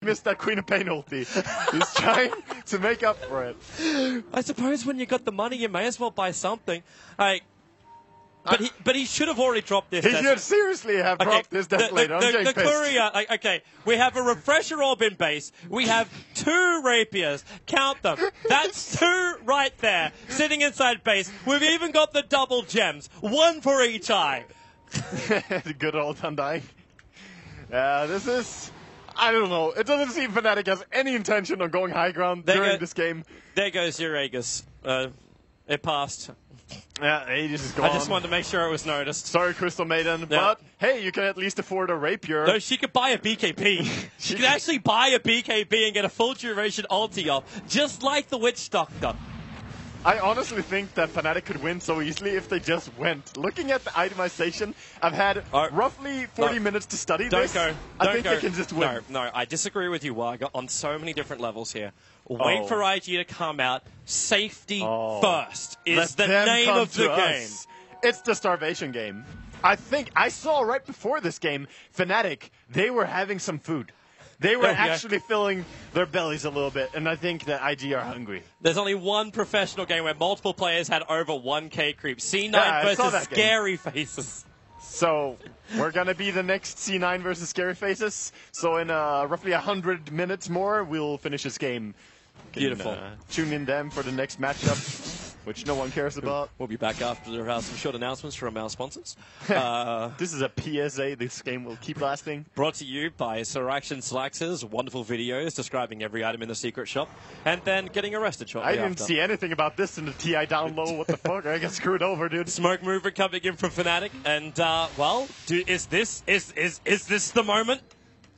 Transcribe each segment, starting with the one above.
missed that Queen of Pain ulti. He's trying to make up for it. I suppose when you got the money, you may as well buy something. But he should have already dropped this. He should seriously have dropped this Desolator. The courier, okay, we have a Refresher Orb in base. We have 2 Rapiers. Count them. That's 2 right there, sitting inside base. We've even got the double gems, 1 for each eye. Good old Undying. This is... I don't know. It doesn't seem Fnatic has any intention of going high ground during this game. There goes your Aegis. It passed. Yeah, Aegis is gone. I just wanted to make sure it was noticed. Sorry, Crystal Maiden, but hey, you can at least afford a Rapier. No, she could buy a BKB. She could actually buy a BKB and get a full duration ulti off, just like the Witch Doctor. I honestly think that Fnatic could win so easily if they just went. Looking at the itemization, I've had roughly 40 minutes to study this. I think they can just win. No, I disagree with you, Waga, on so many different levels here. Wait for IG to come out. Safety first is the name of the game. It's the starvation game. I think I saw right before this game, Fnatic, they were having some food. They were actually filling their bellies a little bit, and I think that IG are hungry. There's only one professional game where multiple players had over 1K creep. C9 versus Scary Faces. So, we're going to be the next C9 versus Scary Faces. So in roughly 100 minutes more, we'll finish this game. Beautiful. Tune in then for the next matchup, which no one cares about. We'll be back after some short announcements from our sponsors. This is a PSA. This game will keep lasting. Brought to you by Siraction Slax's wonderful videos describing every item in the secret shop, and then getting arrested shortly after. I didn't see anything about this in the TI down low. What the fuck? I got screwed over, dude. Smoke mover coming in from Fnatic, and well, is this the moment?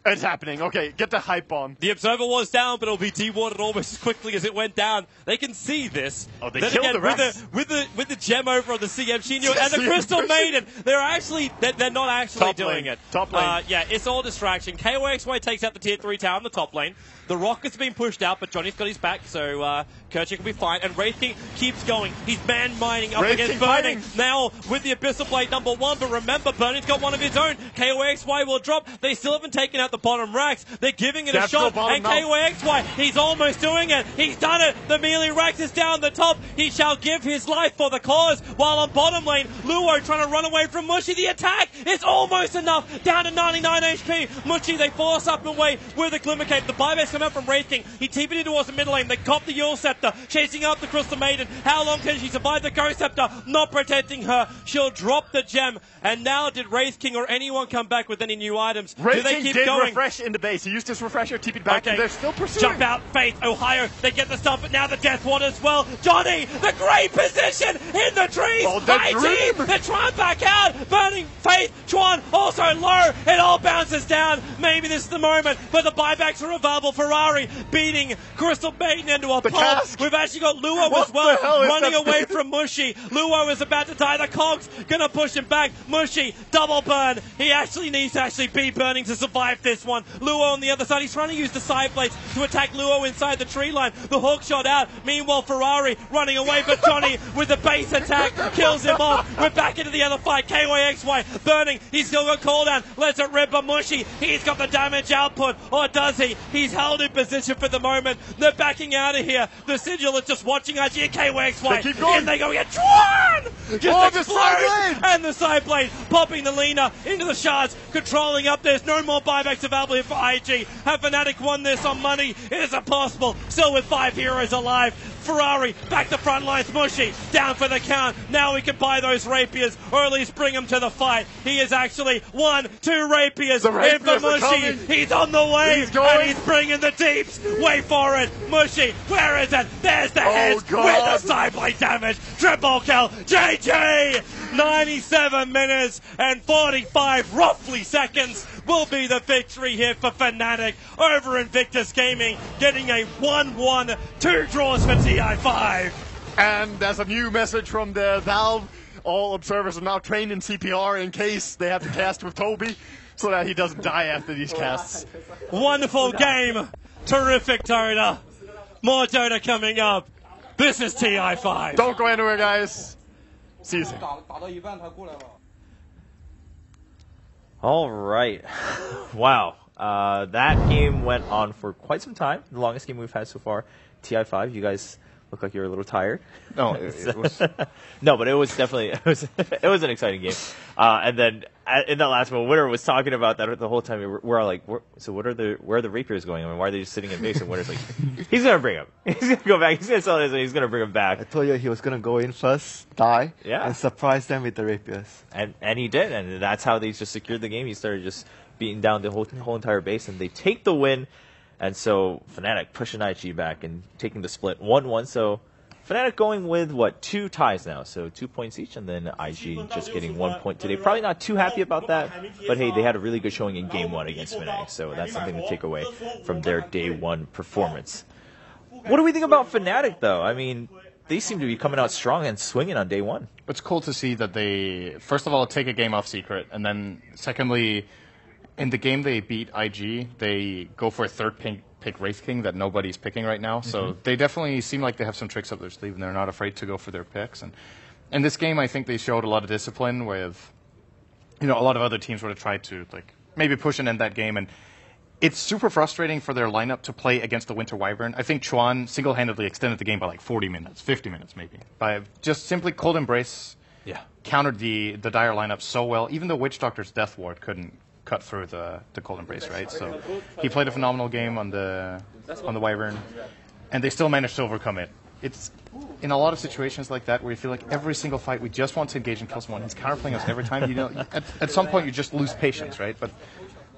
It's happening. Okay, get the hype on. The Observer was down, but it'll be dewarded almost as quickly as it went down. They can see this. Oh, they killed the rest. With the gem over on the CM Chino and the Crystal Maiden, they're not actually doing it. Top lane. Yeah, it's all distraction. KOXY takes out the tier 3 tower in the top lane. The Rocket's been pushed out, but Johnny's got his back, so Kerchik will be fine. And Wraith King keeps going. He's man-mining up against Burning. Now with the Abyssal Blade #1, but remember, Burning's got one of his own. KOXY will drop. They still haven't taken out the bottom racks. They're giving it a shot. And KOXY, he's almost doing it. He's done it. The melee racks is down the top. He shall give his life for the cause. While on bottom lane, Luo trying to run away from Mushy. The attack is almost enough. Down to 99 HP. Mushy, they force up and away with a Glimmer Cape. The buybacks come out from Wraith King. He TP'd in towards the middle lane. They cop the Yule Scepter, chasing up the Crystal Maiden. How long can she survive the Ghost Scepter? Not protecting her. She'll drop the gem. And now did Wraith King or anyone come back with any new items? Wraith Do they King keep did going? Refresh in the base. He used his refresher, TP'd back, and they're still pursuing. Jump out, Faith, Ohio. They get the stuff, but now the Death Ward as well. Johnny, the great position in the trees. Oh, the IG, they're trying back out. Burning, Faith, Chuan, also low. It all bounces down. Maybe this is the moment, but the buybacks are available. Ferrari beating Crystal Maiden into a pulp. We've actually got Luo as well, running away from Mushy. Luo is about to die. The Cogs gonna push him back. Mushy, double burn. He actually needs to be burning to survive this one. Luo on the other side. He's trying to use the side blades to attack Luo inside the tree line. The hook shot out. Meanwhile, Ferrari running away, but Johnny with the base attack kills him off. We're back into the other fight. KYXY burning. He's still got cooldown. Lets it rip, but Mushy, he's got the damage output. Or does he? He's held in position for the moment. They're backing out of here. The Sigil is just watching IG and KYXY. They keep going. And they go get Chuan! Just the side blade! And the side blade popping the Lina into the shards, controlling up. There's no more buybacks available here for IG. Have Fnatic won this on money? It is impossible. Still with 5 heroes alive. Ferrari back to front lines. Mushy down for the count. Now we can buy those rapiers, or at least bring him to the fight. He is actually 1-2 rapiers in for Mushy. He's on the way, and he's bringing the deeps. Wait for it, Mushy. Where is it? There's the heads with the side blade damage. Triple kill. GG. 97 minutes and 45 roughly seconds will be the victory here for Fnatic over Invictus Gaming, getting a 1-1, 2 draws for TI5. And there's a new message from the Valve. All observers are now trained in CPR in case they have to cast with Toby, so that he doesn't die after these casts. Wonderful game. Terrific Dota. More Dota coming up. This is TI5. Don't go anywhere, guys. See you soon. All right. Wow. That game went on for quite some time. The longest game we've had so far. TI5, you guys look like you're a little tired. No, it was... No, but it was definitely it was an exciting game. And then in that last one, Winter was talking about that the whole time. We're all like, so where are the rapiers going? I mean, why are they just sitting in base? And Winter's like, he's gonna bring him. He's gonna go back. He's gonna sell this, and he's gonna bring him back. I told you he was gonna go in first, die, Yeah. and surprise them with the rapiers. And he did, and that's how they just secured the game. He started just beating down the whole entire base, and they take the win. And so Fnatic pushing IG back and taking the split 1-1. So Fnatic going with, 2 ties now. So 2 points each, and then IG just getting 1 point today. Probably not too happy about that, but hey, they had a really good showing in Game 1 against Fnatic. So that's something to take away from their Day 1 performance. What do we think about Fnatic, though? I mean, they seem to be coming out strong and swinging on Day 1. It's cool to see that they, first of all, take a game off Secret, and then secondly, in the game they beat IG, they go for a third pick Wraith King that nobody's picking right now. So they definitely seem like they have some tricks up their sleeve, and they're not afraid to go for their picks. And in this game, I think they showed a lot of discipline with, a lot of other teams would have tried to maybe push and end that game. And it's super frustrating for their lineup to play against the Winter Wyvern. I think Chuan single-handedly extended the game by 40 minutes, 50 minutes maybe, by just simply Cold Embrace. Yeah. Countered the Dire lineup so well. Even the Witch Doctor's Death Ward couldn't cut through the Cold Embrace, right? So he played a phenomenal game on the Wyvern, and they still managed to overcome it. It's in a lot of situations like that where you feel like every single fight we just want to engage and kill someone. He's counterplaying us every time. At some point you just lose patience, right? But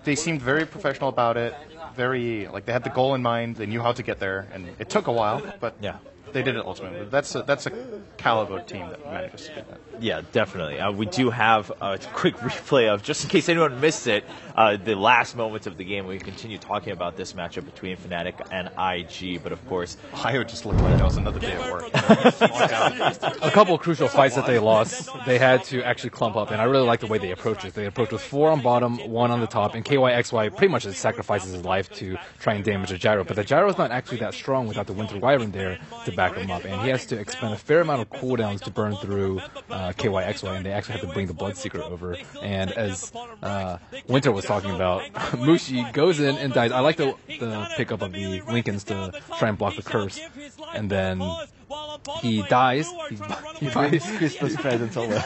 they seemed very professional about it. Very they had the goal in mind. They knew how to get there, and it took a while, but yeah. They did it ultimately. That's a caliber team that manages to do that. Yeah, definitely. We do have a quick replay of, just in case anyone missed it, the last moments of the game. We continue talking about this matchup between Fnatic and IG, but of course, Ohio just looked like that was another day at work. A couple of crucial fights that they lost, they had to actually clump up, and I really like the way they approached it. They approached with 4 on bottom, 1 on the top, and KYXY pretty much just sacrifices his life to try and damage the gyro, but the gyro's not actually that strong without the Winter Wyvern there to back him up, and he has to expend a fair amount of cooldowns to burn through KYXY, and they actually have to bring the Bloodseeker over. And as Winter was talking about, Mushi goes in and dies. I like the pickup of the Lincolns to try and block the curse, and then he dies. He brings Christmas presents over.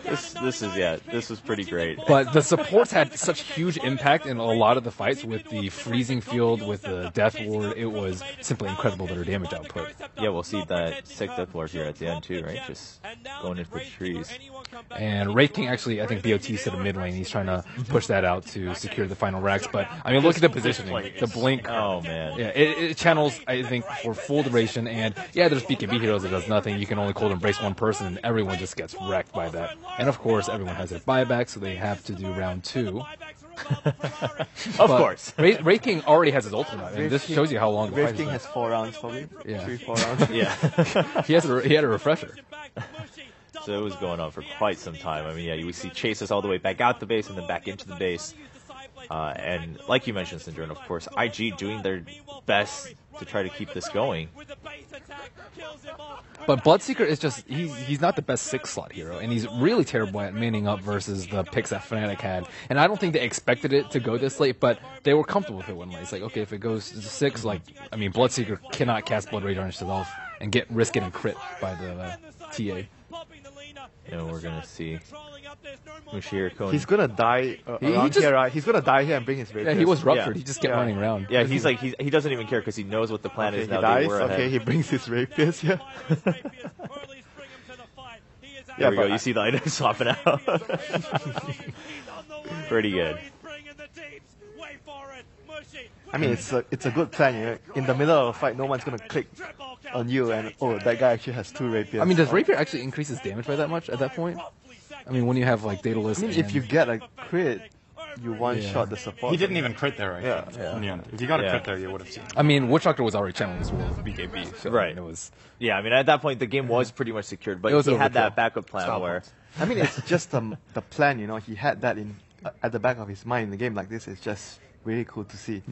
This was pretty great. But the supports had such huge impact in a lot of the fights with the freezing field, with the Death Ward. It was simply incredible their damage output. Yeah, we'll see that sick Death Ward here at the end too, right? Just going into the trees. And Wraith King actually, I think BOT said a mid lane. He's trying to push that out to secure the final racks. But I mean, look at the positioning. The blink. Oh man. Yeah, it channels, I think, for full duration. And yeah, there's BKB heroes that does nothing. You can only Cold Embrace one person, and everyone just gets wrecked by that. And of course, everyone has their buyback, so they have to do round 2. Of course. Wraith King already has his ultimate, and this shows you how long the fight Wraith King has 4 rounds, probably. Yeah. 3-4 rounds. Yeah. he had a refresher. So it was going on for quite some time. I mean, yeah, we see chases all the way back out the base and then back into the base. And like you mentioned, Syndrome, of course, IG doing their best to try to keep this going. But Bloodseeker is just, he's not the best 6-slot hero, and he's really terrible at manning up versus the picks that Fnatic had. And I don't think they expected it to go this late, but they were comfortable with it when late. It's like, okay, if it goes to 6, Bloodseeker cannot cast Blood Rage on himself and risk getting crit by the TA. And we're going to see Mushir going. He's going to die here, right? He's going to die here and bring his rapiers. Yeah, he was ruptured. Yeah. He just kept running around. Yeah, he doesn't even care because he knows what the plan is now. He dies. Okay, he brings his rapiers here. There we go. You see the items swapping out. Pretty good. I mean, it's a good plan. You know? In the middle of a fight, no one's going to click on you, and that guy actually has 2 rapiers. I mean, does rapier actually increase his damage by that much at that point? I mean, when you have Daedalus. I mean, if you get a crit, you one-shot the support. He didn't even crit there, right? Yeah. If you got a crit there, you would have seen it. I mean, Witch Doctor was already channeling this world with BKB. So, right. I mean, it was. Yeah, I mean, at that point, the game was pretty much secured, but he had that backup plan where. I mean, it's just the plan, you know. He had that at the back of his mind in the game like this. It's just really cool to see.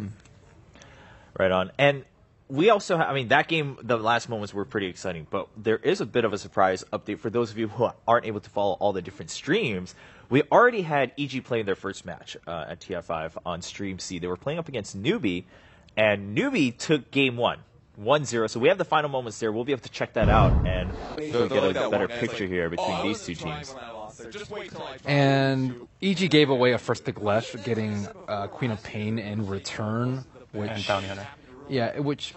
Right on. And we also I mean, that game, the last moments were pretty exciting, but there is a bit of a surprise update for those of you who aren't able to follow all the different streams. We already had EG playing their first match at TI5 on Stream C. They were playing up against Newbie, and Newbie took game 1-0. So we have the final moments there. We'll be able to check that out and get a better picture here between these two teams. And EG gave away a first pick Lesh, getting Queen of Pain in return, which And Bounty Hunter. yeah, which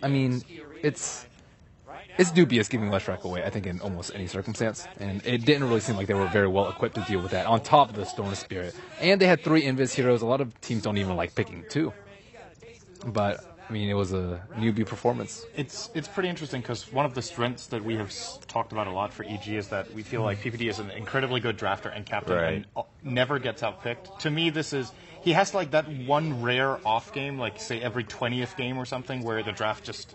I mean, it's dubious giving Lesh Rack away, I think, in almost any circumstance, and it didn't really seem like they were very well equipped to deal with that. On top of the Storm Spirit, and they had 3 Invis heroes. A lot of teams don't even like picking 2, but I mean, it was a Newbie performance. It's pretty interesting because one of the strengths that we have talked about a lot for EG is that we feel like PPD is an incredibly good drafter and captain and never gets outpicked. To me, he has like that one rare off game, like say every 20th game or something, where the draft just,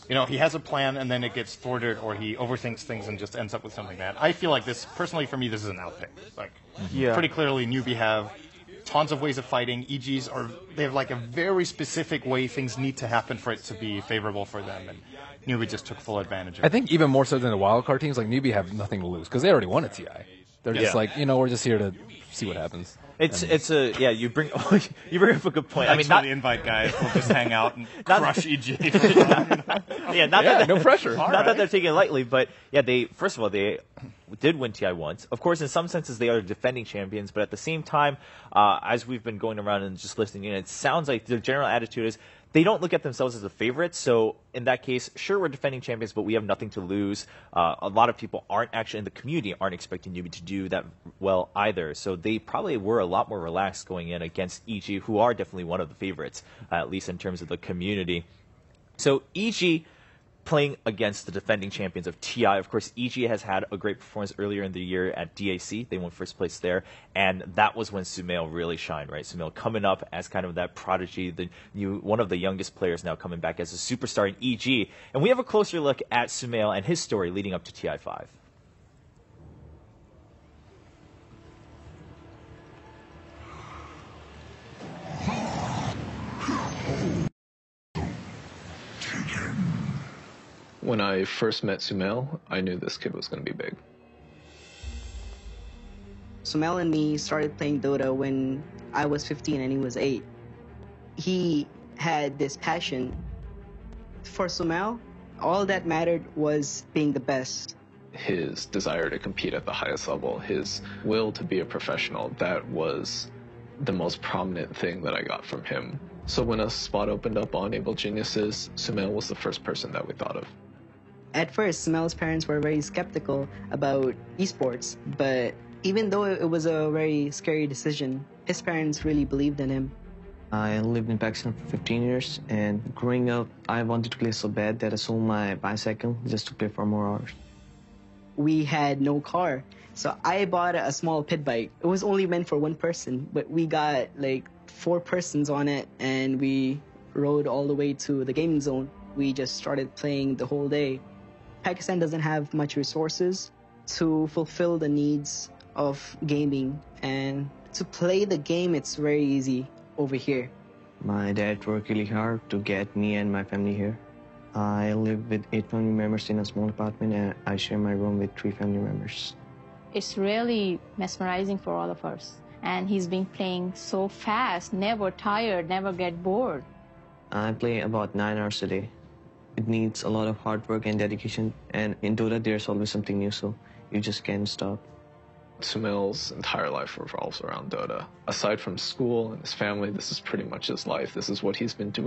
he has a plan and then it gets thwarted, or he overthinks things and just ends up with something bad. I feel like this, personally for me, this is an outpick. Like, pretty clearly, Newbie have tons of ways of fighting. EGs they have like a very specific way things need to happen for it to be favorable for them, and Newbie just took full advantage of it. I think even more so than the wildcard teams, like Newbie have nothing to lose because they already won a TI. They're just like, we're just here to see what happens. You bring up a good point. I mean, not the invite guys will just hang out and crush EG. No pressure. Not that they're taking it lightly, but they did win TI once. Of course, in some senses, they are defending champions, but at the same time, as we've been going around and just listening in, it sounds like their general attitude is they don't look at themselves as a favorite. So in that case, sure, we're defending champions, but we have nothing to lose. A lot of people in the community aren't expecting Newbie to do that well either. So they probably were a lot more relaxed going in against EG, who are definitely one of the favorites, at least in terms of the community. So EG playing against the defending champions of TI. Of course, EG has had a great performance earlier in the year at DAC. They won first place there, and that was when Sumail really shined, right? Sumail coming up as kind of that prodigy, one of the youngest players now coming back as a superstar in EG. And we have a closer look at Sumail and his story leading up to TI5. When I first met Sumail, I knew this kid was going to be big. Sumail and me started playing Dota when I was 15 and he was 8. He had this passion. For Sumail, all that mattered was being the best. His desire to compete at the highest level, his will to be a professional, that was the most prominent thing that I got from him. So when a spot opened up on Able Geniuses, Sumail was the first person that we thought of. At first, Sumail's parents were very skeptical about esports, but even though it was a very scary decision, his parents really believed in him. I lived in Pakistan for 15 years, and growing up, I wanted to play so bad that I sold my bicycle just to play for more hours. We had no car, so I bought a small pit bike. It was only meant for one person, but we got like 4 persons on it, and we rode all the way to the gaming zone. We just started playing the whole day. Pakistan doesn't have much resources to fulfill the needs of gaming, and to play the game, it's very easy over here. My dad worked really hard to get me and my family here. I live with 8 family members in a small apartment, and I share my room with 3 family members. It's really mesmerizing for all of us. And he's been playing so fast, never tired, never get bored. I play about 9 hours a day. It needs a lot of hard work and dedication, and in Dota there's always something new, so you just can't stop. Sumail's entire life revolves around Dota. Aside from school and his family, this is pretty much his life. This is what he's been doing